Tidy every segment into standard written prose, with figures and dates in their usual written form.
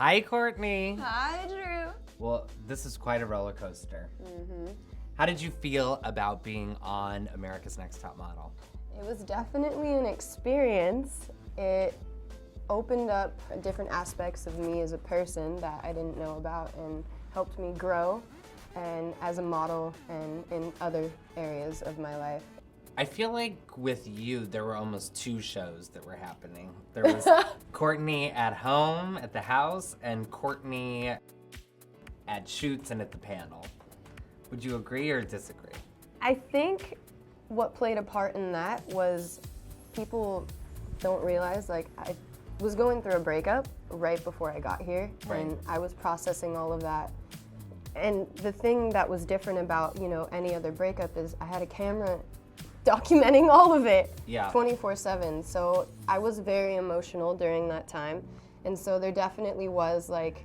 Hi, Courtney. Hi, Drew. Well, this is quite a roller coaster. How did you feel about being on America's Next Top Model? It was definitely an experience. It opened up different aspects of me as a person that I didn't know about and helped me grow and as a model and in other areas of my life. I feel like with you, there were almost two shows that were happening. There was Courtney at home, at the house, and Courtney at shoots and at the panel. Would you agree or disagree? I think what played a part in that was people don't realize, like, I was going through a breakup right before I got here, Right. and I was processing all of that. And the thing that was different about, any other breakup is I had a camera documenting all of it Yeah. 24/7. So I was very emotional during that time. And so there definitely was like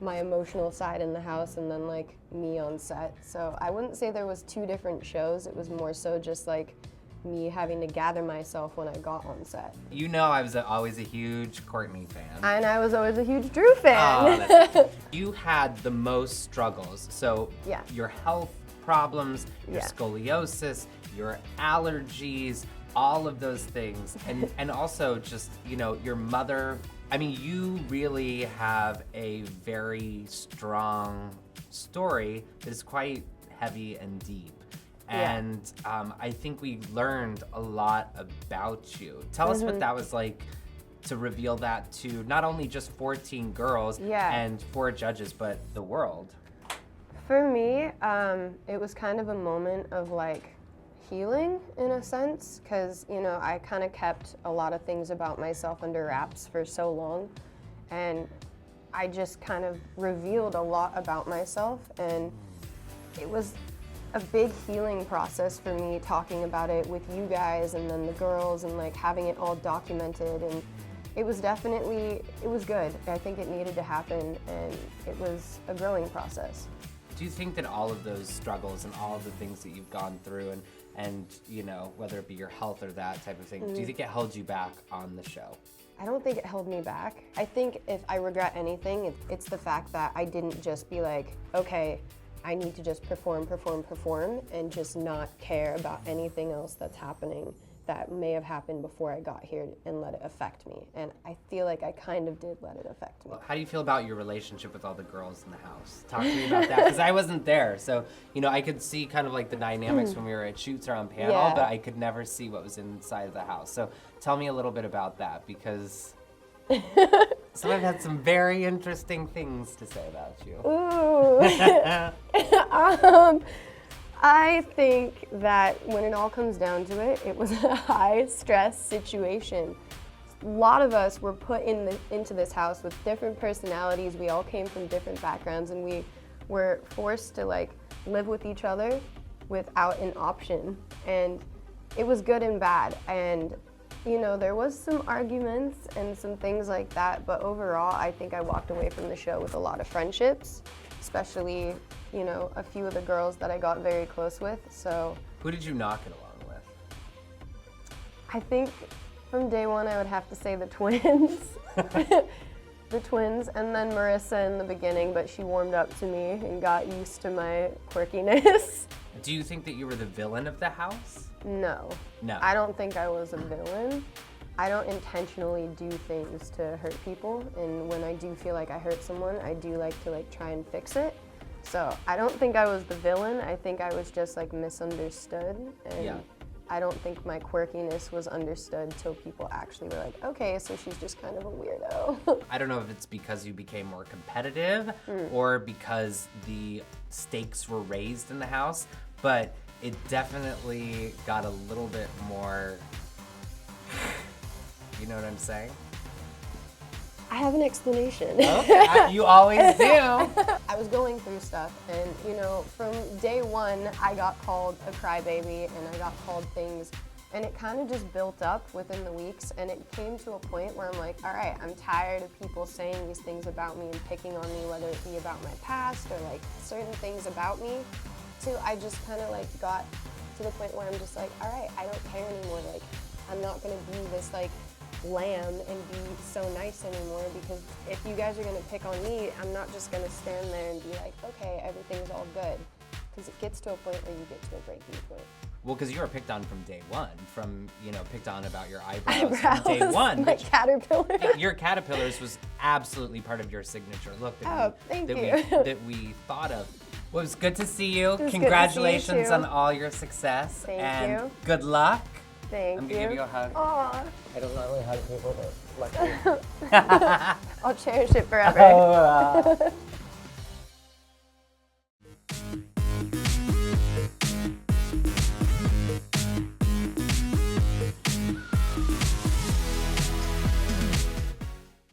my emotional side in the house and then like me on set. So I wouldn't say there was two different shows. It was more so just like me having to gather myself when I got on set. You know I was always a huge Courtney fan. And I was always a huge Drew fan. Oh, you had the most struggles. So Yeah. your health problems, your Yeah. scoliosis, your allergies, all of those things. And also just, your mother. I mean, you really have a very strong story that is quite heavy and deep. Yeah. And I think we learned a lot about you. Tell us what that was like to reveal that to not only just 14 girls Yeah. and 4 judges, but the world. For me, it was kind of a moment of like healing in a sense, because I kind of kept a lot of things about myself under wraps for so long, and I just kind of revealed a lot about myself, and it was a big healing process for me talking about it with you guys and then the girls and like having it all documented, and it was good. I think it needed to happen, and it was a growing process. Do you think that all of those struggles and all of the things that you've gone through and whether it be your health or that type of thing, do you think it held you back on the show? I don't think it held me back. I think if I regret anything, it's the fact that I didn't just be like, okay, I need to just perform, and just not care about anything else that's happening that may have happened before I got here and let it affect me. And I feel like I kind of did let it affect me. How do you feel about your relationship with all the girls in the house? Talk to me about that, because I wasn't there. So, I could see kind of like the dynamics when we were at shoots or on panel, Yeah. but I could never see what was inside of the house. So tell me a little bit about that, because someone had some very interesting things to say about you. Ooh. I think that when it all comes down to it, it was a high-stress situation. A lot of us were put into this house with different personalities. We all came from different backgrounds, and we were forced to like live with each other without an option. And it was good and bad. And there was some arguments and some things like that, but overall, I think I walked away from the show with a lot of friendships, especially a few of the girls that I got very close with. So Who did you knock it along with? I think from day one I would have to say the twins. The twins, and then Marissa in the beginning, but she warmed up to me and got used to my quirkiness. Do you think that you were the villain of the house? No. No. I don't think I was a villain. I don't intentionally do things to hurt people, and when I do feel like I hurt someone, I do like to try and fix it. So I don't think I was the villain. I think I was just misunderstood, and Yeah. I don't think my quirkiness was understood till people actually were like, okay, so she's just kind of a weirdo. I don't know if it's because you became more competitive or because the stakes were raised in the house, but it definitely got a little bit more, you know what I'm saying? I have an explanation. Okay, you always do. I was going through stuff, and from day one, I got called a crybaby, and I got called things, and it kind of just built up within the weeks, and it came to a point where I'm like, all right, I'm tired of people saying these things about me and picking on me, whether it be about my past or certain things about me. So I just kind of got to the point where I'm just like, all right, I don't care anymore. I'm not gonna be this lamb and be so nice anymore, because if you guys are gonna pick on me, I'm not just gonna stand there and be like, okay, everything's all good. Because it gets to a point where you get to a breaking point. Well, because you were picked on from day one, picked on about your eyebrows from day one. My caterpillar. Your caterpillars was absolutely part of your signature look Thank you. that we thought of. Well, it was good to see you. Good to see you Congratulations too. on all your success. Thank and you. Good luck. Thank I'm you. gonna give you a hug. Aw, I don't normally hug people, but luckily. I'll cherish it forever.